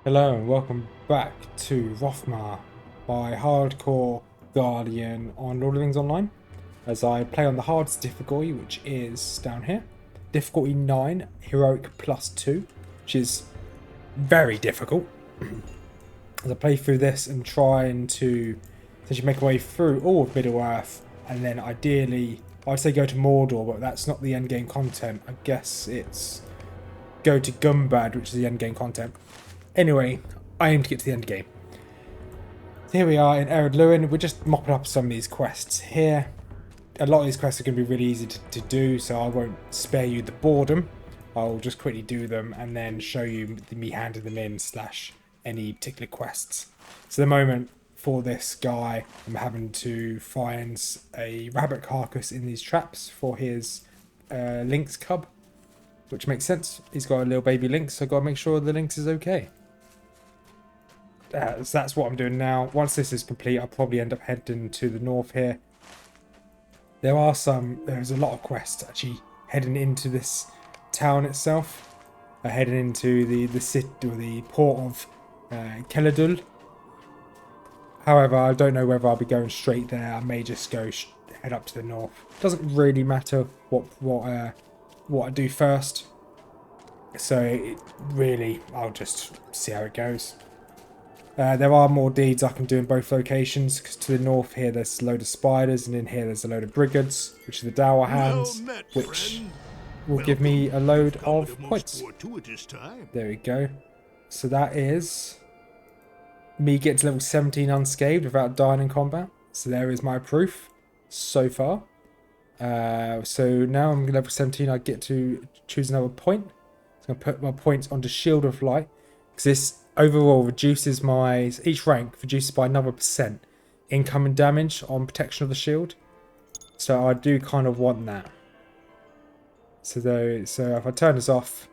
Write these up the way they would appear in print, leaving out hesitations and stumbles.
Hello and welcome back to Rothmar, my hardcore guardian on Lord of the Rings Online, as I play on the hardest difficulty, which is down here. Difficulty 9, Heroic +2, which is very difficult. As I play through this and trying to essentially make my way through all of Middle-earth, and then ideally, I'd say go to Mordor, but that's not the endgame content. I guess it's go to Gumbad, which is the endgame content. Anyway, I aim to get to the end game. So here we are in Ered Luin. We're just mopping up some of these quests here. A lot of these quests are going to be really easy to do, so I won't spare you the boredom. I'll just quickly do them and then show you me handing them in / any particular quests. So the moment for this guy, I'm having to find a rabbit carcass in these traps for his lynx cub, which makes sense. He's got a little baby lynx, so I've got to make sure the lynx is okay. So that's what I'm doing now. Once this is complete, I'll probably end up heading to the north here. There's a lot of quests actually heading into this town itself. Heading into the city or the port of Keladul. However, I don't know whether I'll be going straight there. I may just go head up to the north. Doesn't really matter what I do first. So I'll just see how it goes. There are more deeds I can do in both locations, because to the north here there's a load of spiders, and in here there's a load of brigands, which are the dower hands, which will give me a load of points. There we go. So that is me getting to level 17 unscathed without dying in combat. So there is my proof so far. So now I'm level 17, I get to choose another point. So I'm going to put my points onto Shield of Light, because this overall reduces each rank reduces by another % incoming damage on protection of the shield. So I do kind of want that. So if I turn this off,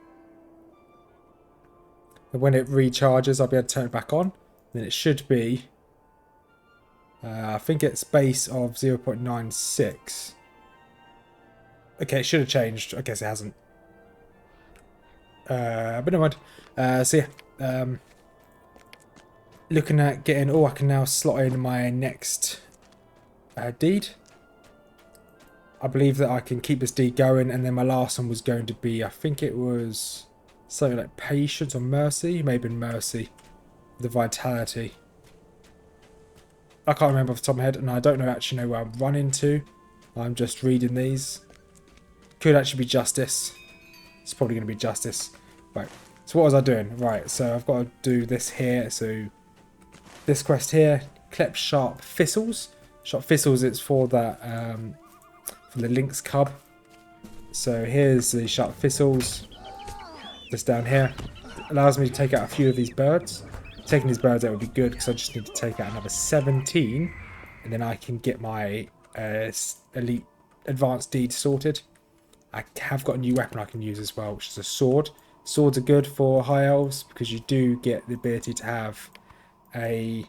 when it recharges, I'll be able to turn it back on. Then it should be, I think it's base of 0.96. Okay, it should have changed. I guess it hasn't. But never mind. So yeah, looking at getting. Oh, I can now slot in my next deed. I believe that I can keep this deed going, and then my last one was going to be, I think it was something like patience or mercy. Maybe mercy, the vitality. I can't remember off the top of my head, and I don't actually know where I'm running to. I'm just reading these. Could actually be justice. It's probably going to be justice. Right. So what was I doing? Right. So I've got to do this here. So this quest here, collect sharp thistles. Sharp thistles. It's for that for the lynx cub. So here's the sharp thistles. Just down here. It allows me to take out a few of these birds. Taking these birds out would be good, because I just need to take out another 17, and then I can get my elite advanced deed sorted. I have got a new weapon I can use as well, which is a sword. Swords are good for high elves because you do get the ability to have a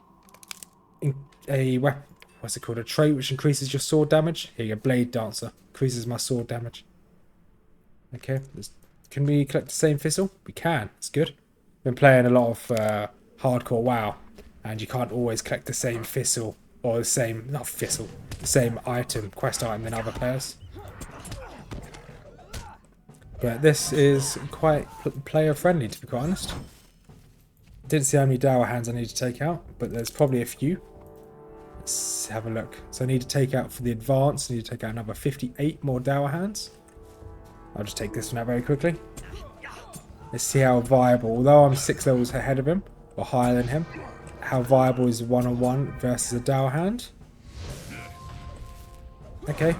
weapon. What's it called? A trait which increases your sword damage. Here you go, Blade Dancer increases my sword damage. Okay, can we collect the same thistle? We can. It's good. Been playing a lot of hardcore WoW, and you can't always collect the same thistle or the same item, quest item than other players. But this is quite player friendly, to be quite honest. Didn't see how many dower hands I need to take out, but there's probably a few. Let's have a look. So I need to take out for the advance, I need to take out another 58 more dower hands. I'll just take this one out very quickly. Let's see how viable, although I'm 6 levels ahead of him, or higher than him, how viable is one-on-one versus a dower hand. Okay.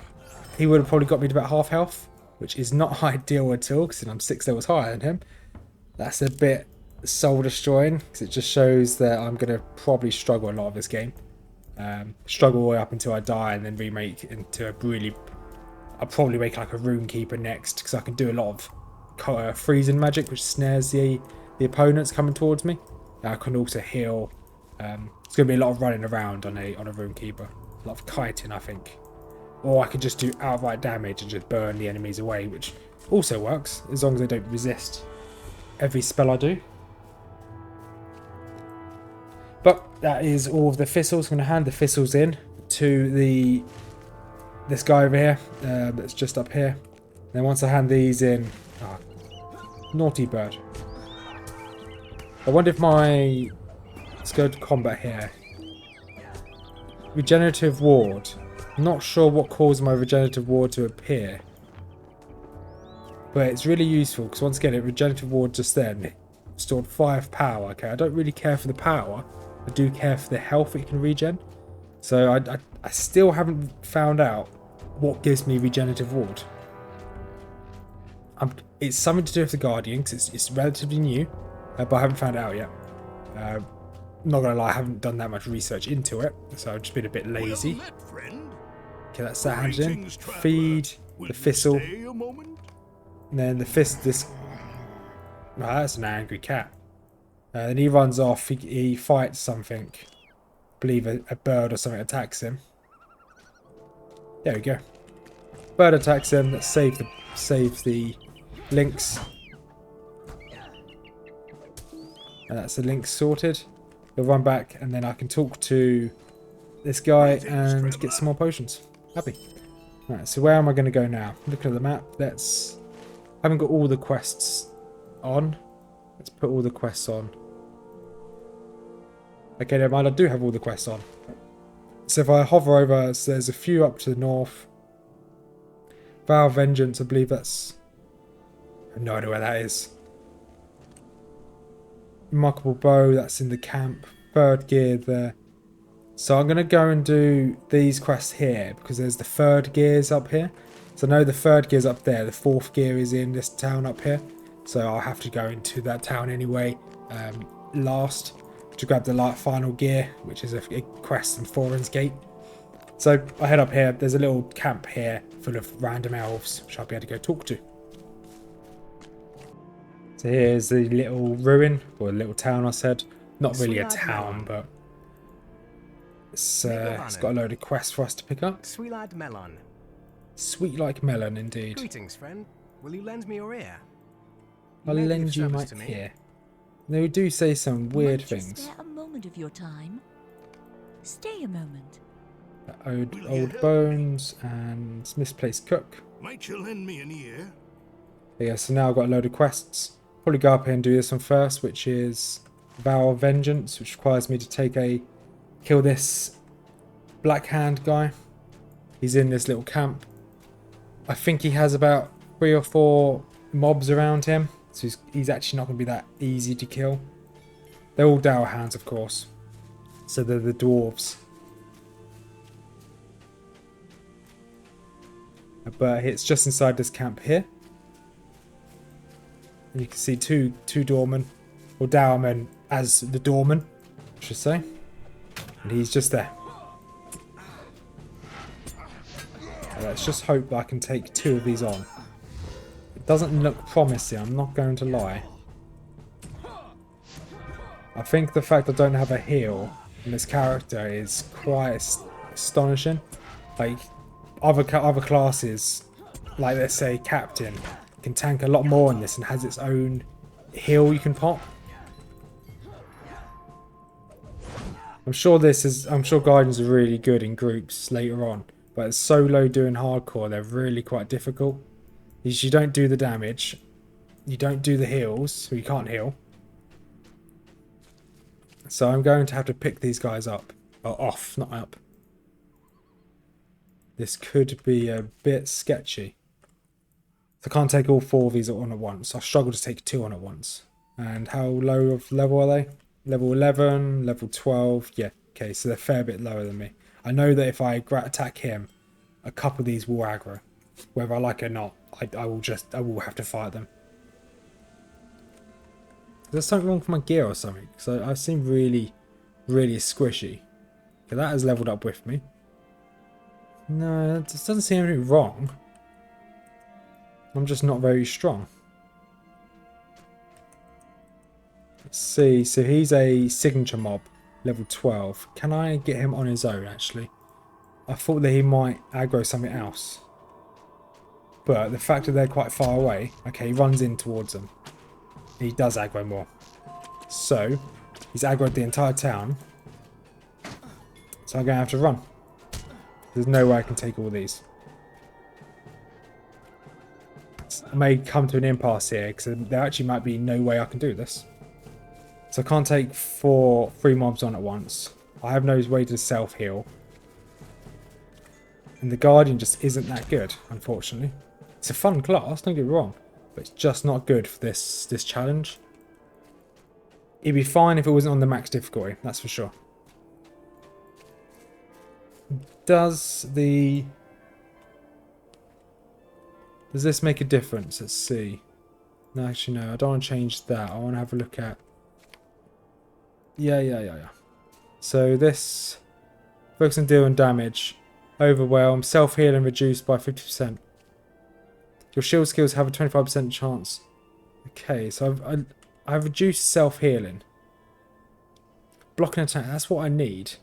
He would have probably got me to about half health, which is not ideal at all, because I'm 6 levels higher than him. That's a bit soul destroying, because it just shows that I'm going to probably struggle a lot of this game. Struggle all the way up until I die, and then remake it into a really... I'll probably make like a rune keeper next, because I can do a lot of freezing magic, which snares the opponents coming towards me. I can also heal. It's going to be a lot of running around on a rune keeper. A lot of kiting, I think. Or I could just do outright damage and just burn the enemies away, which also works, as long as they don't resist every spell I do. But that is all of the thistles. I'm going to hand the thistles in to this guy over here that's just up here. Then once I hand these in... Oh, naughty bird. I wonder if my... Let's go to combat here. Regenerative ward. I'm not sure what caused my regenerative ward to appear. But it's really useful because once again, it regenerative ward just then stored 5 power. Okay, I don't really care for the power. I do care for the health it can regen. So I still haven't found out what gives me regenerative ward. It's something to do with the Guardian because it's relatively new, but I haven't found it out yet. Not gonna lie, I haven't done that much research into it, so I've just been a bit lazy. Okay, that's that handed in. Feed the thistle. And then the fist, this... Oh, that's an angry cat. Then he runs off, he fights something. I believe a bird or something attacks him. There we go. Bird attacks him, that saves the lynx. And that's the lynx sorted. He'll run back and then I can talk to this guy and get some more potions. Happy. Right, so where am I going to go now? Looking at the map, I haven't got all the quests on. Let's put all the quests on. Okay, never mind, I do have all the quests on. So if I hover over, so there's a few up to the north. Vow of Vengeance, I believe that's... I have no idea where that is. Remarkable Bow, that's in the camp. Third gear there. So I'm going to go and do these quests here because there's the third gears up here. So I know the third gear's up there. The fourth gear is in this town up here. So I'll have to go into that town anyway last to grab the final gear, which is a quest in Thorin's Gate. So I head up here. There's a little camp here full of random elves, which I'll be able to go talk to. So here's the little ruin, or a little town I said. Not really a town, but it's got a load of quests for us to pick up. Sweet lad melon. Sweet like melon, indeed. Greetings, friend. Will you lend me your ear? I'll lend you my ear. They do say some weird things. Spare a moment of your time. Stay a moment. Old bones and misplaced cook. Might you lend me an ear? Yeah, so now I've got a load of quests. Probably go up here and do this one first, which is Vow of Vengeance, which requires me to kill this Black Hand guy. He's in this little camp. I think he has about 3 or 4 mobs around him, so he's actually not going to be that easy to kill. They're all Dower Hands, of course. So they're the dwarves. But it's just inside this camp here. And you can see two doormen, or dowermen as the doorman, I should say. And he's just there. Let's just hope that I can take 2 of these on. It doesn't look promising, I'm not going to lie. I think the fact I don't have a heal in this character is quite astonishing. Like, other classes, like let's say Captain, can tank a lot more in this and has its own heal you can pop. I'm sure Guardians are really good in groups later on, but as solo doing hardcore, they're really quite difficult. Because you don't do the damage, you don't do the heals, so you can't heal. So I'm going to have to pick these guys up, or off, not up. This could be a bit sketchy. So I can't take all 4 of these on at once. I struggle to take 2 on at once. And how low of level are they? Level 11, level 12. Yeah, okay, so they're a fair bit lower than me. I know that if I attack him, a couple of these will aggro. Whether I like it or not, I will have to fight them. Is there something wrong with my gear or something? So I seem really, really squishy. Okay, that has leveled up with me. No, it doesn't seem anything wrong. I'm just not very strong. Let's see. So he's a signature mob, level 12. Can I get him on his own, actually? I thought that he might aggro something else. But the fact that they're quite far away... Okay, he runs in towards them. He does aggro more. So, he's aggroed the entire town. So I'm going to have to run. There's no way I can take all these. I may come to an impasse here because there actually might be no way I can do this. So I can't take 3 mobs on at once. I have no way to self-heal. And the Guardian just isn't that good, unfortunately. It's a fun class, don't get me wrong. But it's just not good for this challenge. It'd be fine if it wasn't on the max difficulty, that's for sure. Does this make a difference? Let's see. No, actually no, I don't want to change that. I want to have a look at... Yeah. So this... Focus on dealing damage. Overwhelm. Self-healing reduced by 50%. Your shield skills have a 25% chance. Okay, so I've reduced self-healing. Blocking attack, that's what I need.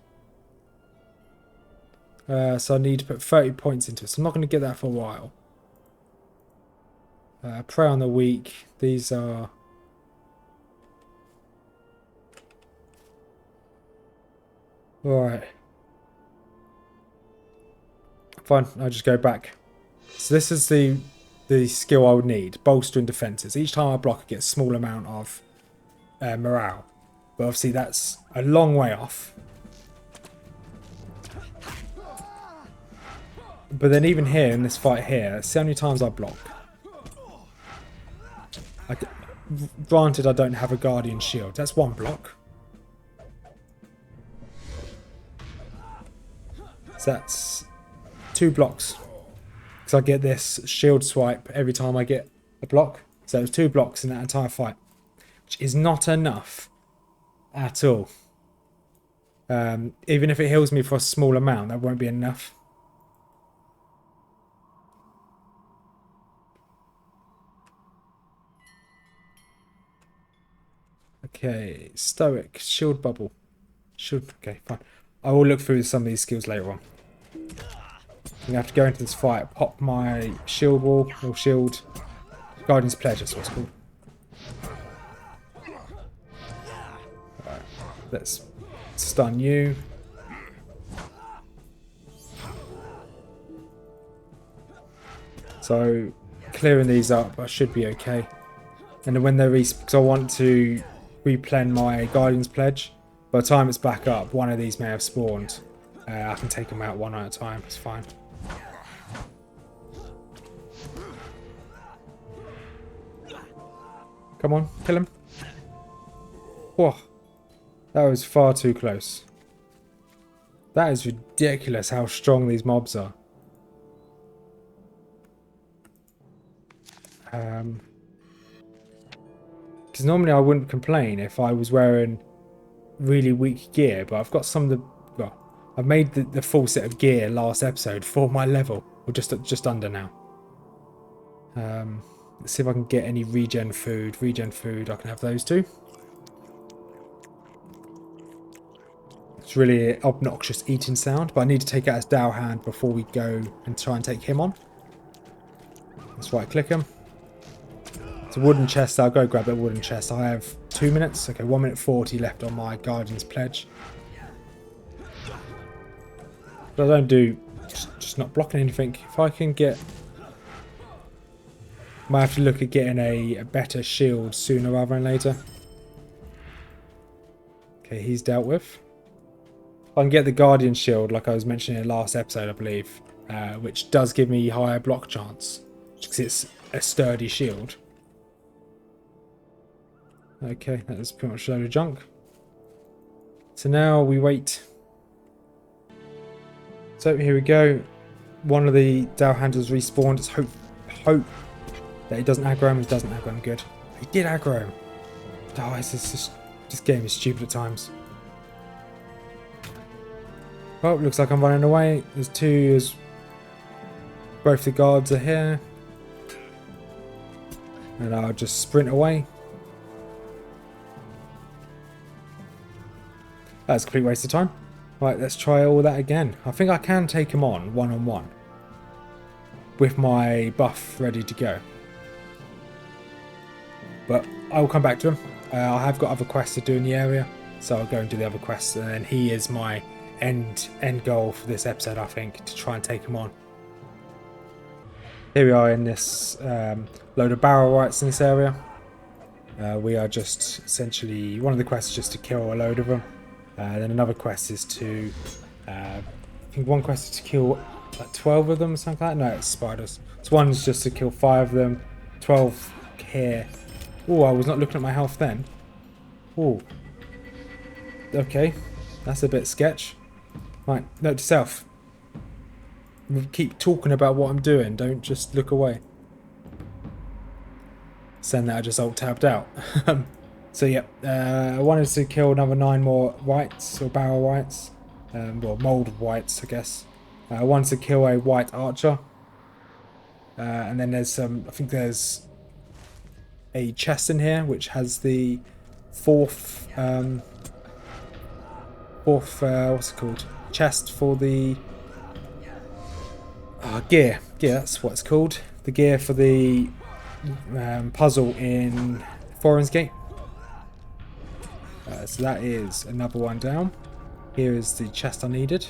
So I need to put 30 points into it. So I'm not going to get that for a while. Prey on the weak. These are... Alright. Fine, I'll just go back. So this is the skill I would need. Bolstering defences. Each time I block, I get a small amount of morale. But obviously that's a long way off. But then even here, in this fight here, see how many times I block. Granted, I don't have a Guardian shield. That's 1 block. So that's 2 blocks. Because I get this shield swipe every time I get a block. So there's 2 blocks in that entire fight. Which is not enough at all. Even if it heals me for a small amount, that won't be enough. Okay, Stoic, Shield Bubble. Okay, fine. I will look through some of these skills later on. I'm going to have to go into this fight, pop my shield wall, or shield, Guardian's Pledge, that's what it's called. Alright, let's stun you. So, clearing these up, I should be okay. And then when they're because I want to replen my Guardian's Pledge. By the time it's back up, one of these may have spawned. I can take them out one at a time, it's fine. Come on, kill him. Whoa, that was far too close. That is ridiculous how strong these mobs are. Because normally I wouldn't complain if I was wearing really weak gear, but I've got some of the... Well, I've made the full set of gear last episode for my level, or just under now. Let's see if I can get any regen food. Regen food, I can have those too. It's really an obnoxious eating sound, but I need to take out his Dow hand before we go and try and take him on. Let's right click him. It's a wooden chest, I'll go grab that wooden chest. I have 2 minutes, okay, 1 minute 40 left on my Guardian's Pledge. But I don't do, just not blocking anything. If I can get, might have to look at getting a better shield sooner rather than later. Okay, he's dealt with. I can get the Guardian shield like I was mentioning in the last episode, I believe, which does give me higher block chance because it's a sturdy shield. Okay, that is pretty much a load of junk. So now we wait. So here we go. One of the Dow handlers respawned. Let's hope that he doesn't aggro him. He doesn't aggro him. Good. He did aggro him. Oh, this game is stupid at times. Well, looks like I'm running away. There's two. Both the guards are here. And I'll just sprint away. That's a complete waste of time. Right, let's try all that again. I think I can take him on one-on-one. With my buff ready to go. But I will come back to him. I have got other quests to do in the area. So I'll go and do the other quests. And then he is my end goal for this episode, I think, to try and take him on. Here we are in this load of barrel rights in this area. We are just essentially, one of the quests is just to kill a load of them. Then another quest is to, I think one quest is to kill like 12 of them or something like that. No, it's spiders. So one's just to kill 5 of them, 12 here. Oh, I was not looking at my health then. Oh. Okay, that's a bit sketch. Right, note to self. Keep talking about what I'm doing, don't just look away. Send that I just alt-tabbed out. So yeah, I wanted to kill another 9 more whites, or barrel whites. Well, mould whites, I guess. I wanted to kill a white archer. And then there's some, I think there's a chest in here, which has the fourth, what's it called? Chest for the gear. Gear, that's what it's called. The gear for the puzzle in Foreign's Gate. So that is another one down. Here is the chest I needed.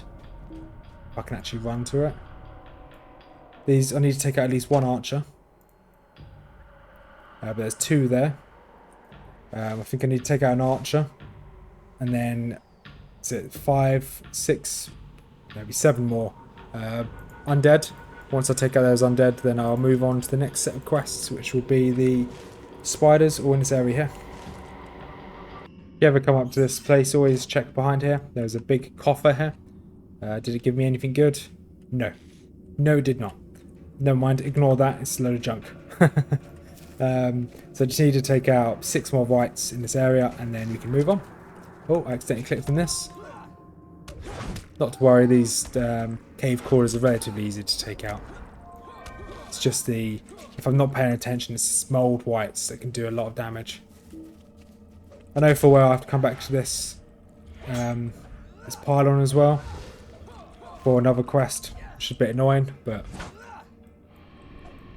I can actually run to it. These, I need to take out at least 1 archer. But there's 2 there. I think I need to take out an archer. And then, is it 5, 6, maybe 7 more undead. Once I take out those undead, then I'll move on to the next set of quests, which will be the spiders, all in this area here. If you ever come up to this place, always check behind here. There's a big coffer here. Did it give me anything good? No. No, it did not. Never mind, ignore that, it's a load of junk. So I just need to take out 6 more whites in this area, and then we can move on. Oh, I accidentally clicked on this. Not to worry, these cave crawlers are relatively easy to take out. It's just the, if I'm not paying attention, it's mould whites that can do a lot of damage. I know for a while I have to come back to this this pylon as well for another quest, which is a bit annoying, but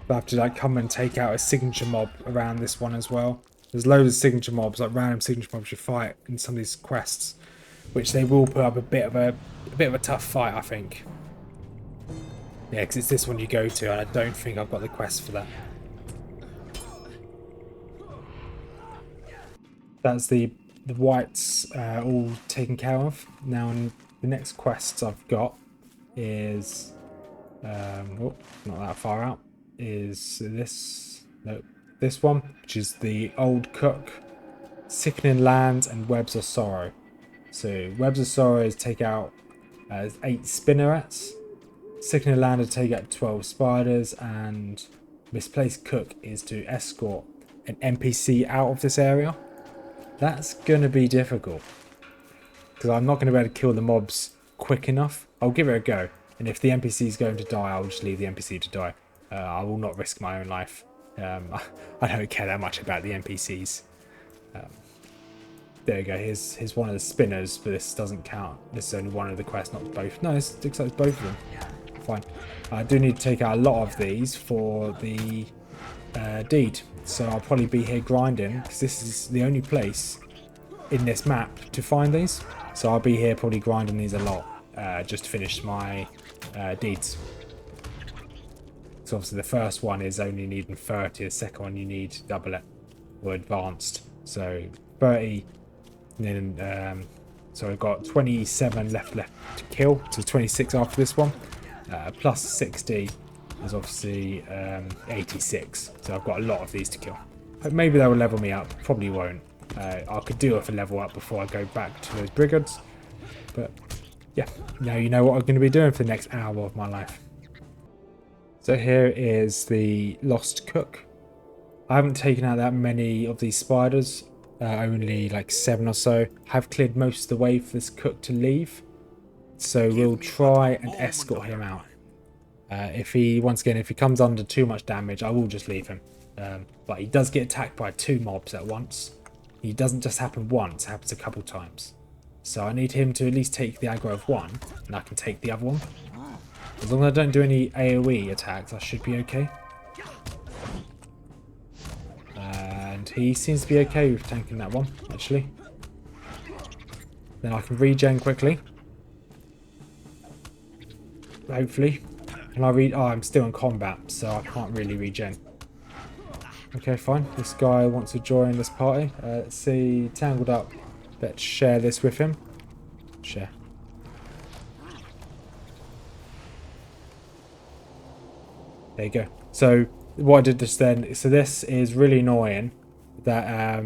I have to like come and take out a signature mob around this one as well. There's loads of signature mobs, like random signature mobs you fight in some of these quests, which they will put up a bit of a tough fight, I think. Yeah, because it's this one you go to, and I don't think I've got the quest for that. That's the whites all taken care of. Now, the next quests I've got is oh, not that far out. Is this this one, which is the Old Cook, Sickening Lands, and Webs of Sorrow. So Webs of Sorrow is take out 8 spinnerets. Sickening Land is take out 12 spiders, and Misplaced Cook is to escort an NPC out of this area. That's going to be difficult, because I'm not going to be able to kill the mobs quick enough. I'll give it a go, and if the NPC is going to die, I'll just leave the NPC to die. I will not risk my own life. I don't care that much about the NPCs. There you go, here's one of the spinners, but this doesn't count. This is only one of the quests, not both. No, it looks like it's both of them. Fine. I do need to take out a lot of these for the deed. So I'll probably be here grinding, because this is the only place in this map to find these. So I'll be here probably grinding these a lot, just to finish my deeds. So obviously the first one is only needing 30, the second one you need double it, or advanced. So 30, and then, so I've got 27 left to kill, so 26 after this one, plus 60 is obviously 86, so I've got a lot of these to kill. Maybe that will level me up, probably won't. I could do with a level up before I go back to those brigads, but yeah, now you know what I'm going to be doing for the next hour of my life. So here is the Lost Cook. I haven't taken out that many of these spiders, only like 7 or so. I have cleared most of the way for this cook to leave, so we'll try and escort him out. If he comes under too much damage, I will just leave him. But he does get attacked by 2 mobs at once. He doesn't just happen once, it happens a couple times. So I need him to at least take the aggro of 1, and I can take the other one. As long as I don't do any AoE attacks, I should be okay. And he seems to be okay with tanking that one, actually. Then I can regen quickly. hopefully. Can I read? Oh, I'm still in combat, so I can't really regen. Okay, fine. This guy wants to join this party. Let's see. Tangled up. Let's share this with him. Share. There you go. So what I did just then, so this is really annoying that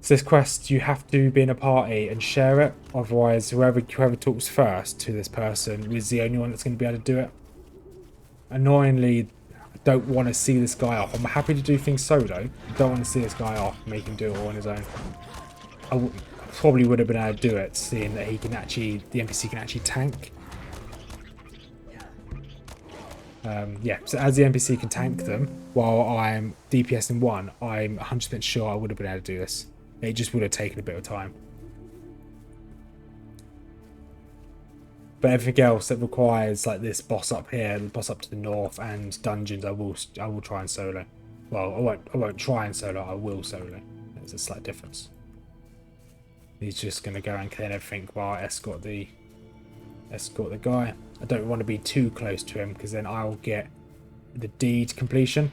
so this quest, you have to be in a party and share it, otherwise whoever talks first to this person is the only one that's going to be able to do it. Annoyingly, I don't want to see this guy off. I'm happy to do things solo. I don't want to see this guy off, make him do it all on his own. I probably would have been able to do it, seeing that he can actually, the NPC can actually tank. Yeah, so as the NPC can tank them while I'm DPSing one, I'm 100% sure I would have been able to do this. It just would have taken a bit of time. But everything else that requires like this boss up here, the boss up to the north, and dungeons, I will try and solo. Well, I won't try and solo. I will solo. There's a slight difference. He's just gonna go and clean everything while I escort the guy. I don't want to be too close to him because then I'll get the deed completion.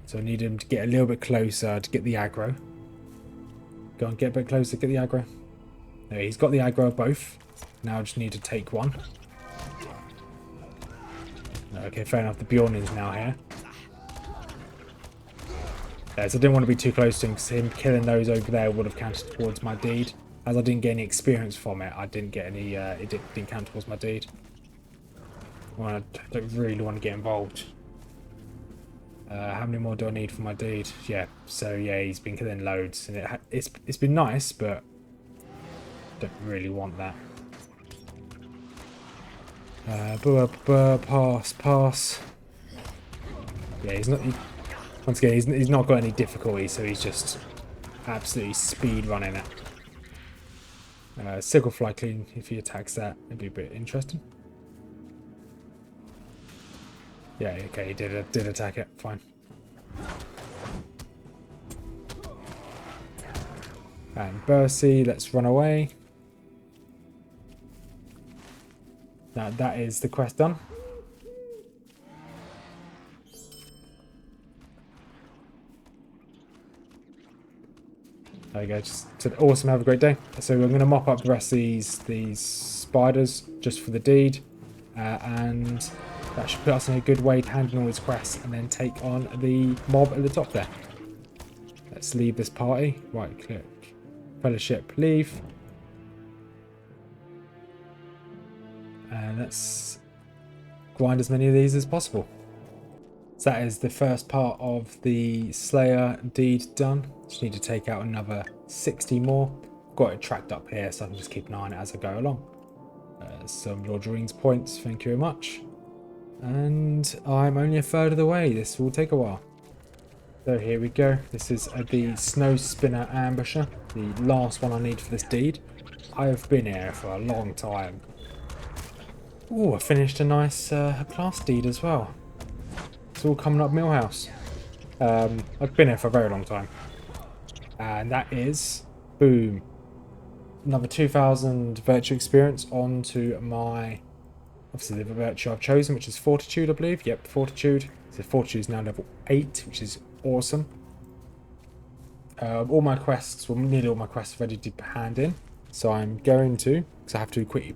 So I need him to get a little bit closer to get the aggro. Go on, get a bit closer, get the aggro. No, he's got the aggro of both. Now I just need to take one. Okay, fair enough. The Bjornin's now here. Yeah, so I didn't want to be too close to him because him killing those over there would have counted towards my deed. As I didn't get any experience from it, I didn't get any. It didn't count towards my deed. Well, I don't really want to get involved. How many more do I need for my deed? Yeah, so yeah, he's been killing loads, and it's been nice, but don't really want that. Pass. Yeah, he's not. Once again, he's not got any difficulty, so he's just absolutely speed running it. Sickle fly clean. If he attacks that, it'd be a bit interesting. Yeah, okay, he did attack it. Fine. And Bercy, let's run away. Now that is the quest done. There you go. Just awesome. Have a great day. So we're going to mop up the rest of these spiders just for the deed, and that should put us in a good way to handle all these quests and then take on the mob at the top there. Let's leave this party. Right click, fellowship, leave, and let's grind as many of these as possible. So that is the first part of the Slayer deed done. Just need to take out another 60 more. Got it tracked up here, so I can just keep an eye on it as I go along. Some Lord of the Rings points, thank you very much. And I'm only a third of the way. This will take a while. So here we go. This is the Snow Spinner Ambusher, the last one I need for this deed. I have been here for a long time. Oh, I finished a nice class deed as well. It's all coming up Millhouse. I've been here for a very long time. And that is, boom, another 2,000 virtue experience onto my, obviously the virtue I've chosen, which is Fortitude, I believe. Yep, Fortitude. So Fortitude is now level 8, which is awesome. All my quests, well, nearly all my quests are ready to hand in. So I'm going to, because I have to quickly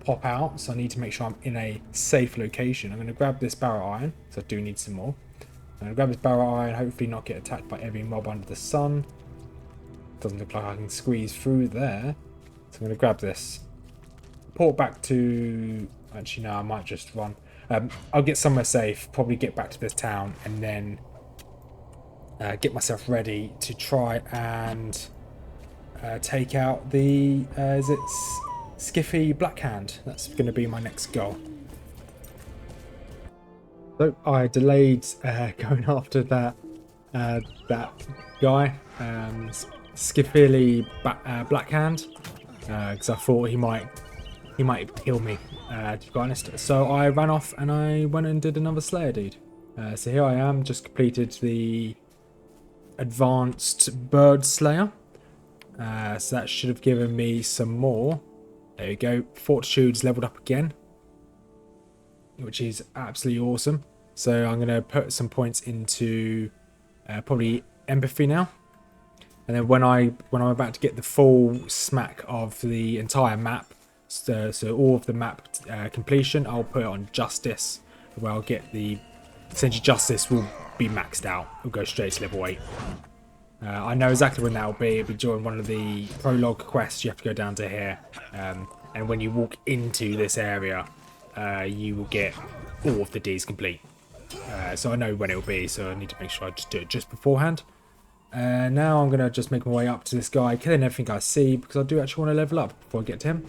pop out, so I need to make sure I'm in a safe location. I'm going to grab this barrel iron, so I do need some more. I'm going to grab this barrel iron, hopefully not get attacked by every mob under the sun. Doesn't look like I can squeeze through there. So I'm going to grab this. Port back to... Actually, no, I might just run. I'll get somewhere safe, probably get back to this town, and then get myself ready to try and take out the... is it Skiffy Blackhand? That's going to be my next goal. So I delayed going after that guy, Skiffy Blackhand, because I thought he might kill me, to be honest. So I ran off and I went and did another Slayer deed. So here I am, just completed the advanced bird slayer. So that should have given me some more There we go. Fortitude's leveled up again, which is absolutely awesome. So I'm going to put some points into probably empathy now. And then when I'm about to get the full smack of the entire map, so all of the map completion, I'll put it on justice, where I'll get the essentially justice will be maxed out. It'll go straight to level 8. I know exactly when that will be. It'll be during one of the prologue quests. You have to go down to here, and when you walk into this area, you will get all of the Ds complete. So I know when it will be, so I need to make sure I just do it just beforehand. Now I'm going to just make my way up to this guy, killing everything I see, because I do actually want to level up before I get to him.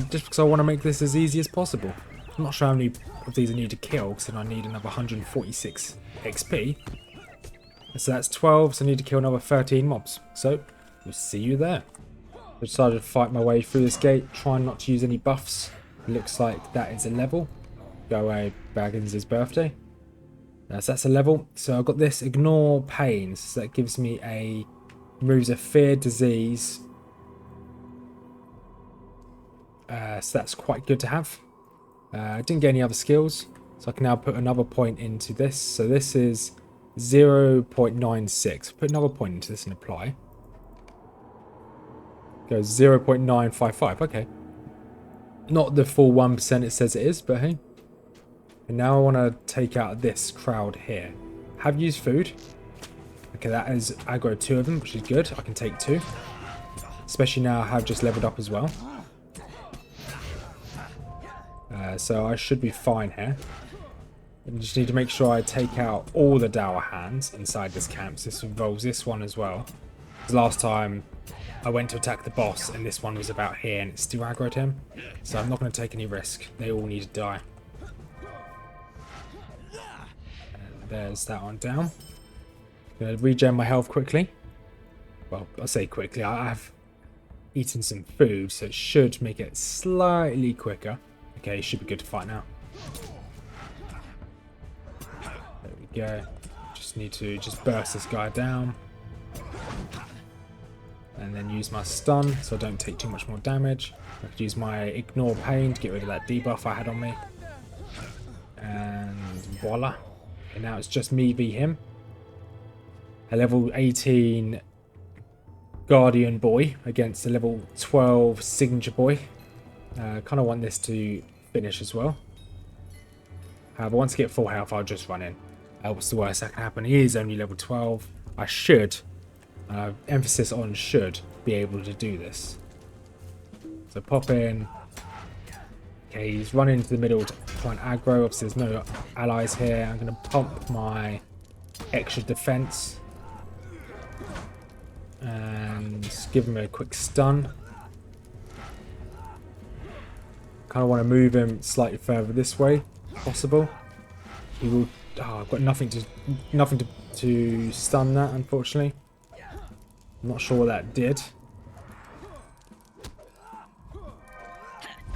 Just because I want to make this as easy as possible. I'm not sure how many of these I need to kill, because then I need another 146 XP. So that's 12, so I need to kill another 13 mobs. So, we'll see you there. I decided to fight my way through this gate, trying not to use any buffs. It looks like that is a level. Go away, Baggins' birthday. So that's a level. So I've got this ignore pains. So that gives me removes a fear disease. So that's quite good to have. I didn't get any other skills, so I can now put another point into this. So this is 0.96. Put another point into this and apply. Goes 0.955. Okay. Not the full 1% it says it is, but hey. And now I want to take out this crowd here. Have used food. Okay, that is aggro 2 of them, which is good. I can take 2. Especially now I have just leveled up as well. So I should be fine here. I just need to make sure I take out all the dour hands inside this camp. So this involves this one as well. Because last time I went to attack the boss and this one was about here and it still aggroed him. So I'm not going to take any risk. They all need to die. And there's that one down. I'm going to regen my health quickly. Well, I say quickly. I have eaten some food, so it should make it slightly quicker. Okay, should be good to fight now. There we go. Just need to burst this guy down. And then use my stun so I don't take too much more damage. I could use my ignore pain to get rid of that debuff I had on me. And voila. Okay, now it's just me v him. A level 18 Guardian boy against a level 12 Signature boy. Kind of want this to finish as well. However, once I get full health, I'll just run in. What's the worst that can happen? He is only level 12. I should, emphasis on should, be able to do this. So pop in. Okay, he's running into the middle to try and aggro. Obviously, there's no allies here. I'm going to pump my extra defense. And give him a quick stun. Kind of want to move him slightly further this way, if possible. He will. Oh, I've got nothing to stun that, unfortunately. I'm not sure what that did.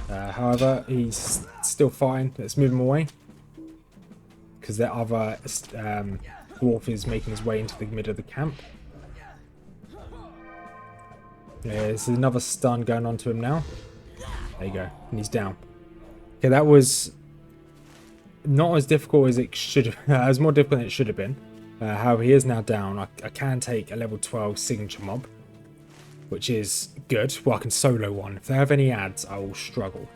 However, he's still fine. Let's move him away, because that other dwarf is making his way into the middle of the camp. Yeah, there's another stun going on to him now. There you go, and he's down. Okay, that was not as difficult as it should have. It was more difficult than it should have been. However, he is now down. I can take a level 12 signature mob, which is good. Well, I can solo one. If they have any ads, I will struggle.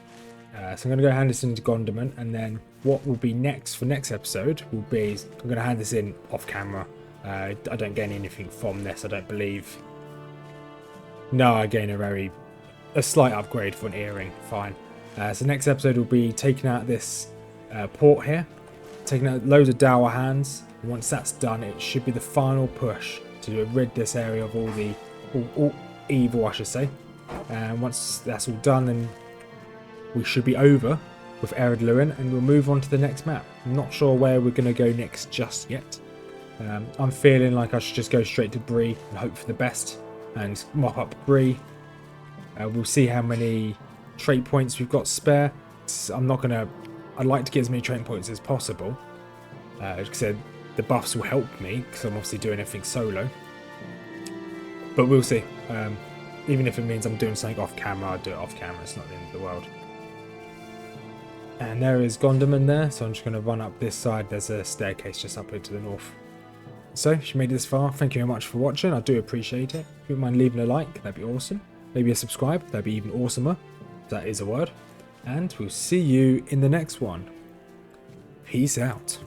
So I'm going to go hand this into Gondiment, and then what will be next for next episode will be I'm going to hand this in off camera. I don't gain anything from this, I don't believe. No, I gain a slight upgrade for an earring. Fine. So next episode will be taking out this port here, taking out loads of dour hands. And once that's done, it should be the final push to rid this area of all evil, I should say. And once that's all done, then we should be over with Ered Luin, and we'll move on to the next map. I'm not sure where we're going to go next just yet. I'm feeling like I should just go straight to Bree and hope for the best and mop up Bree. We'll see how many trait points we've got spare. I'd like to get as many trait points as possible. Like I said, the buffs will help me because I'm obviously doing everything solo. But we'll see. Even if it means I'm doing something off camera, I'll do it off camera. It's not the end of the world. And there is Gondaman there, so I'm just going to run up this side. There's a staircase just up here to the north. So, if you made it this far, thank you very much for watching. I do appreciate it. If you wouldn't mind leaving a like, that'd be awesome. Maybe a subscribe, that'd be even awesomer. If that is a word. And we'll see you in the next one. Peace out.